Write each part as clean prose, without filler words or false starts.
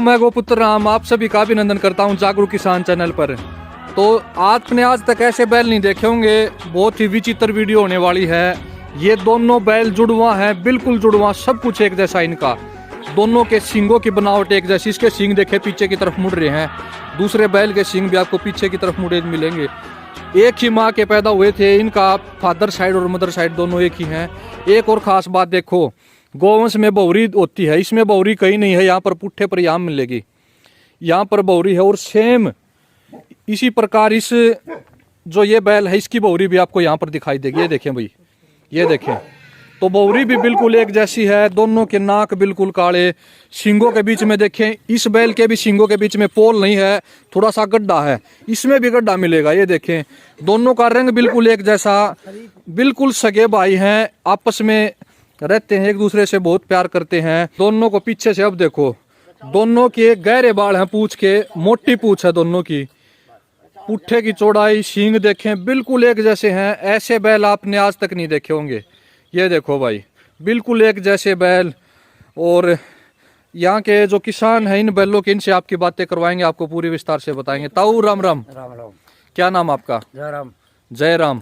मैं गोपुत्र राम आप सभी का अभिनंदन करता हूं जागरूक किसान चैनल पर। तो आपने आज तक ऐसे बैल नहीं देखे होंगे, बहुत ही विचित्र वीडियो होने वाली है। ये दोनों बैल जुड़वा हैं, बिल्कुल जुड़वा, सब कुछ एक जैसा इनका। दोनों के सींगों की बनावट एक जैसी। इसके सींग देखे पीछे की तरफ मुड़ रहे हैं, दूसरे बैल के सींग भी आपको पीछे की तरफ मुड़े मिलेंगे। एक ही माँ के पैदा हुए थे, इनका फादर साइड और मदर साइड दोनों एक ही हैं। एक और खास बात देखो, गोवंश में बहुरी होती है, इसमें बहुरी कहीं नहीं है। यहाँ पर पुट्ठे पर याम मिलेगी, यहाँ पर बहुरी है। और सेम इसी प्रकार इस जो ये बैल है इसकी बहुरी भी आपको यहाँ पर दिखाई देगी। ये देखें भाई, ये देखें, तो बहुरी भी बिल्कुल एक जैसी है। दोनों के नाक बिल्कुल काले, सींगों के बीच में देखें, इस बैल के भी सींगों के बीच में पोल नहीं है, थोड़ा सा गड्ढा है, इसमें भी गड्ढा मिलेगा। ये देखें, दोनों का रंग बिल्कुल एक जैसा, बिल्कुल सगे भाई हैं, आपस में रहते हैं, एक दूसरे से बहुत प्यार करते हैं। दोनों को पीछे से अब देखो, दोनों के गहरे बाल हैं, पूंछ के मोटी पूंछ है दोनों की, पुट्ठे की चौड़ाई, सींग देखें बिल्कुल एक जैसे हैं। ऐसे बैल आपने आज तक नहीं देखे होंगे। ये देखो भाई, बिल्कुल एक जैसे बैल। और यहाँ के जो किसान हैं इन बैलों के, इनसे आपकी बातें करवाएंगे, आपको पूरी विस्तार से बताएंगे। ताऊ राम राम। राम राम। क्या नाम आपका? जयराम। जयराम।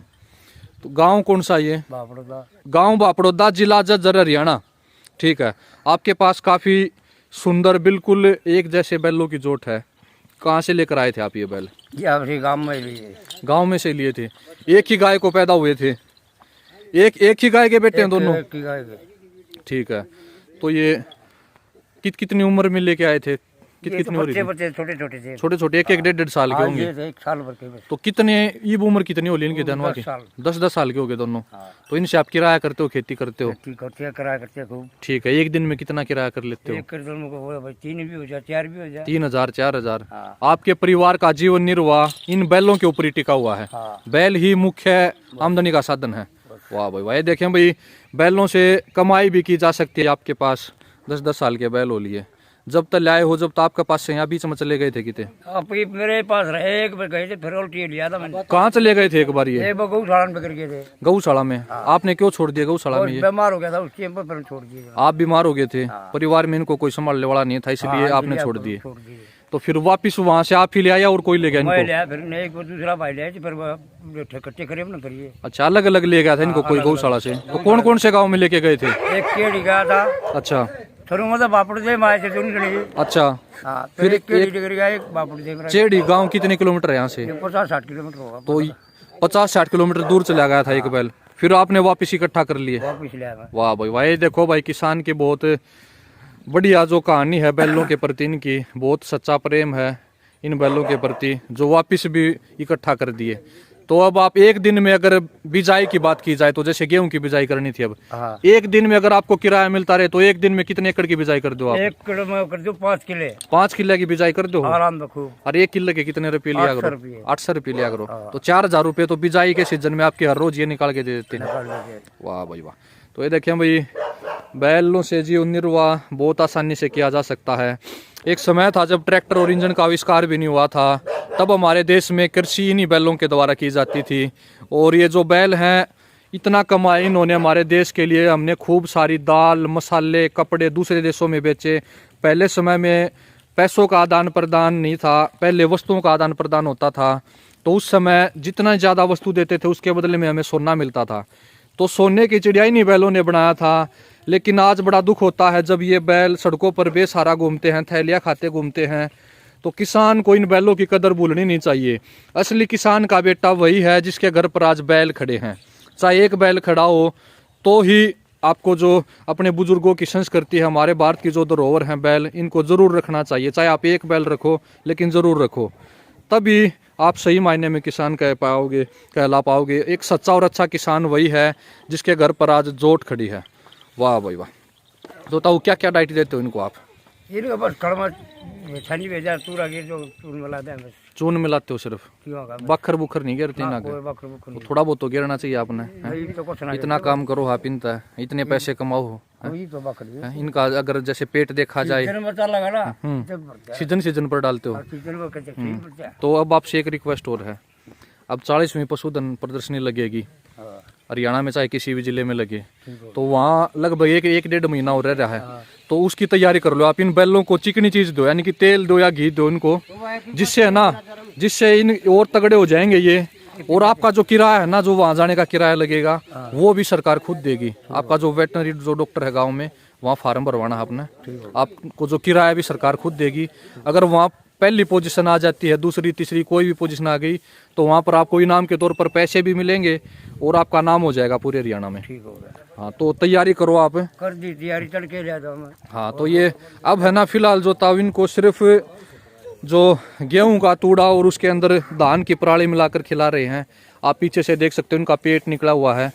तो गांव कौन सा ये? बापड़ोदा। गांव बापड़ोदा, जिला जज्जर, हरियाणा। ठीक है, आपके पास काफी सुंदर बिल्कुल एक जैसे बैलों की जोट है। कहाँ से लेकर आए थे आप ये बैल? ये अपने गांव में लिए। गांव में से लिए थे। एक ही गाय को पैदा हुए थे? एक ही गाय के बेटे हैं दोनों? एक ही गाय के। ठीक है, तो ये कितनी उम्र में लेके आए थे? कितनी हो रही थी? बच्चे छोटे छोटे थे। छोटे छोटे, एक डेढ़ साल के होंगे। एक साल भर के। तो कितने ये उम्र कितनी होली इनके दोनों की? 10 साल के हो गए दोनों। तो इनसे आप किराया करते हो, खेती करते हो? किराया करते खूब। ठीक है, एक दिन में कितना किराया कर लेते हो? एक कर दोनों को 3 भी हो जाए, 4 भी हो जाए। 3000 4000। आपके परिवार का जीवन निर्वाह इन बैलों के ऊपर ही टिका हुआ है। बैल ही मुख्य आमदनी का साधन है। वाह भाई वाह। देखें भाई, बैलों से कमाई भी की जा सकती है। आपके पास 10 साल के बैल हो लिए, जब तक लाए हो, जब तक आपके पास से यहाँ बीच में चले गए थे कितने? मेरे पास रहे, एक बार गए थे, फिर उल्टी लिया था मैंने। कहाँ चले गए थे एक बार ये? गौशाला में पकड़ गए थे। गौशाला में? आपने क्यों छोड़ दिया गौशाला में? ये बीमार हो गया था उसके पर छोड़ दिए। आप बीमार हो गए थे, परिवार में इनको कोई संभालने वाला नहीं था, इसलिए आपने छोड़ दिए। तो फिर वापिस वहाँ से आप ही ले आया और कोई ले गया इनको? फिर एक दूसरा भाई ले, फिर इकट्ठे करे ना फिर। अच्छा, अलग अलग ले गया था इनको कोई गौशाला से? तो कौन कौन से गाँव में लेके गए थे? एक केड़ी गया था। अच्छा, अच्छा। फिर एक चेड़ी गांव कितने किलोमीटर है यहाँ से? 50-60 किलोमीटर होगा। तो 50-60 किलोमीटर दूर चला गया था एक बैल, फिर आपने वापस इकट्ठा कर लिए? वापस ले आया। वाह भाई वाह। देखो भाई, किसान की बहुत बढ़िया जो कहानी है बैलों के प्रति, इनकी बहुत सच्चा प्रेम है इन बैलों के प्रति, जो वापस भी इकट्ठा कर दिए। तो अब आप एक दिन में अगर बिजाई की बात की जाए, तो जैसे गेहूं की बिजाई करनी थी, अब एक दिन में अगर आपको किराया मिलता रहे, तो एक दिन में कितने एकड़ की बिजाई कर दो आप? 1 किलो में कर दो 5 किले। 5 किले की बिजाई कर दो आराम से खूब। और 1 किले के कितने रुपये लिया करो? 800 रुपये लिया करो। तो 4000 रुपये तो बिजाई के सीजन में आपके हर रोज ये निकाल के दे देते हैं। वाह भाई वाह। तो ये देखें भाई, बैलों से जीवन निर्वाह बहुत आसानी से किया जा सकता है। एक समय था जब ट्रैक्टर और इंजन का आविष्कार भी नहीं हुआ था, तब हमारे देश में कृषि इन्हीं बैलों के द्वारा की जाती थी। और ये जो बैल हैं, इतना कमाए इन्होंने हमारे देश के लिए। हमने खूब सारी दाल, मसाले, कपड़े दूसरे देशों में बेचे। पहले समय में पैसों का आदान प्रदान नहीं था, पहले वस्तुओं का आदान प्रदान होता था। तो उस समय जितना ज़्यादा वस्तु देते थे, उसके बदले में हमें सोना मिलता था। तो सोने की चिड़िया इन्हीं बैलों ने बनाया था। लेकिन आज बड़ा दुख होता है जब ये बैल सड़कों पर बेसहारा घूमते हैं, थैलियाँ खाते घूमते हैं। तो किसान को इन बैलों की कदर भूलनी नहीं चाहिए। असली किसान का बेटा वही है जिसके घर पर आज बैल खड़े हैं। चाहे एक बैल खड़ा हो तो ही आपको जो अपने बुजुर्गों की संस्कृति है, हमारे भारत की जो धरोहर हैं बैल, इनको ज़रूर रखना चाहिए। चाहे आप एक बैल रखो, लेकिन ज़रूर रखो, तभी आप सही मायने में किसान कहला पाओगे। एक सच्चा और अच्छा किसान वही है जिसके घर पर आज जोट खड़ी है। वाह भाई वाह। तो ताऊ, क्या क्या डाइट देते हो इनको आप? इनको बस कड़मा छानी भेजा, तूरा के जो चून मिलाते हैं बस। चून मिलाते हो सिर्फ? बखर बुखर नहीं गिरती ना? तो थोड़ा बहुत तो गिरना चाहिए आपने। इतना काम करो आप, इतने पैसे कमाओ। इनका अगर जैसे पेट देखा जाए, सीजन पर डालते हो। तो अब आपसे एक रिक्वेस्ट और है, अब 40वीं पशुधन प्रदर्शनी लगेगी, हरियाणा में चाहे किसी भी जिले में लगे, तो वहाँ लगभग एक डेढ़ महीना हो रहा है। तो उसकी तैयारी कर लो आप। इन बैलों को चिकनी चीज दो, यानी कि तेल दो या घी दो इनको, जिससे है ना, जिससे इन और तगड़े हो जाएंगे ये। और आपका जो किराया है ना, जो वहाँ जाने का किराया लगेगा, वो भी सरकार खुद देगी। आपका जो वेटनरी जो डॉक्टर है गाँव में, वहाँ फार्म भरवाना है आपने, आपको जो किराया भी सरकार खुद देगी। अगर वहाँ पहली पोजीशन आ जाती है, दूसरी तीसरी कोई भी पोजीशन आ गई, तो वहाँ पर आपको इनाम के तौर पर पैसे भी मिलेंगे और आपका नाम हो जाएगा पूरे हरियाणा में। ठीक हो गया। हाँ, तो तैयारी करो आप। कर दी तैयारी, तड़के ले दो। हाँ, तो ये अब है ना, फिलहाल जो ताविन को सिर्फ जो गेहूं का तूड़ा और उसके अंदर धान की पराली मिलाकर खिला रहे हैं। आप पीछे से देख सकते हो इनका पेट निकला हुआ है।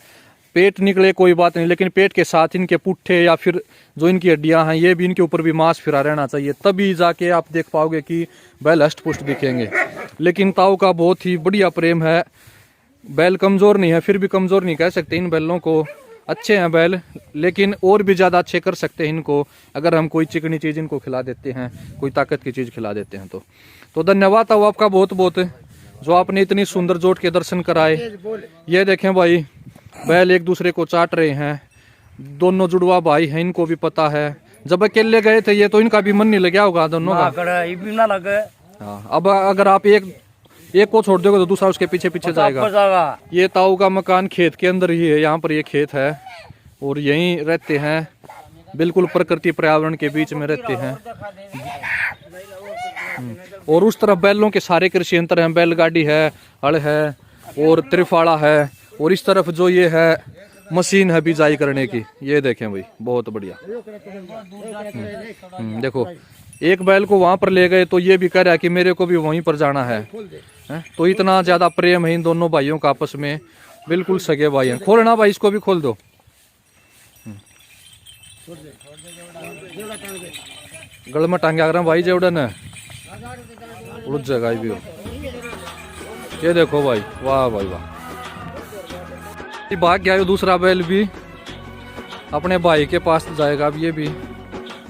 पेट निकले कोई बात नहीं, लेकिन पेट के साथ इनके पुट्ठे या फिर जो इनकी हड्डियां हैं, ये भी इनके ऊपर भी मांस फिरा रहना चाहिए, तभी जाके आप देख पाओगे कि बैल हष्ट पुष्ट दिखेंगे। लेकिन ताऊ का बहुत ही बढ़िया प्रेम है। बैल कमजोर नहीं है, फिर भी कमजोर नहीं कह सकते इन बैलों को। अच्छे हैं बैल, लेकिन और भी ज्यादा अच्छे कर सकते हैं इनको, अगर हम कोई चिकनी चीज इनको खिला देते हैं, कोई ताकत की चीज खिला देते हैं। तो धन्यवाद ताऊ आपका बहुत बहुत, जो आपने इतनी सुंदर जोत के दर्शन कराए। ये देखें भाई, बैल एक दूसरे को चाट रहे हैं। दोनों जुड़वा भाई हैं, इनको भी पता है। जब अकेले गए थे ये, तो इनका भी मन नहीं लगा होगा दोनों का। भी ना लगे। हाँ, अब अगर आप एक को छोड़ दोगे तो दूसरा उसके पीछे पीछे जाएगा। ये ताऊ का मकान खेत के अंदर ही है। यहाँ पर ये खेत है और यहीं रहते हैं, बिल्कुल प्रकृति पर्यावरण के बीच में रहते हैं। और उस तरफ बैलों के सारे कृषि यंत्र हैं, बैलगाड़ी है, हल है और त्रिफाड़ा है। और इस तरफ जो ये है मशीन है बिजाई करने की, ये देखें भाई, बहुत बढ़िया। देखो, एक बैल को वहां पर ले गए तो ये भी कह रहा है कि मेरे को भी वहीं पर जाना है। तो इतना ज्यादा प्रेम है इन दोनों भाइयों का आपस में, बिल्कुल सगे भाई हैं। खोलना भाई, इसको भी खोल दो। गल में टांगे आ भाई जेवड़न उड़ जगह भी हो। ये देखो भाई, वाह भाई वाह। भाग गया ये दूसरा बैल भी, अपने भाई के पास जाएगा। अब ये भी,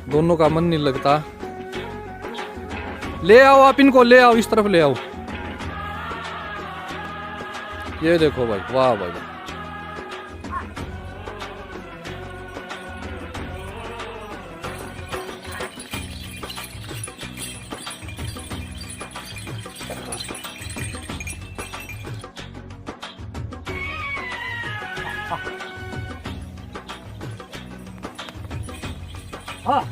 दोनों का मन नहीं लगता। ले आओ आप इनको, ले आओ, इस तरफ ले आओ। ये देखो भाई, वाह भाई वाह। हाँ,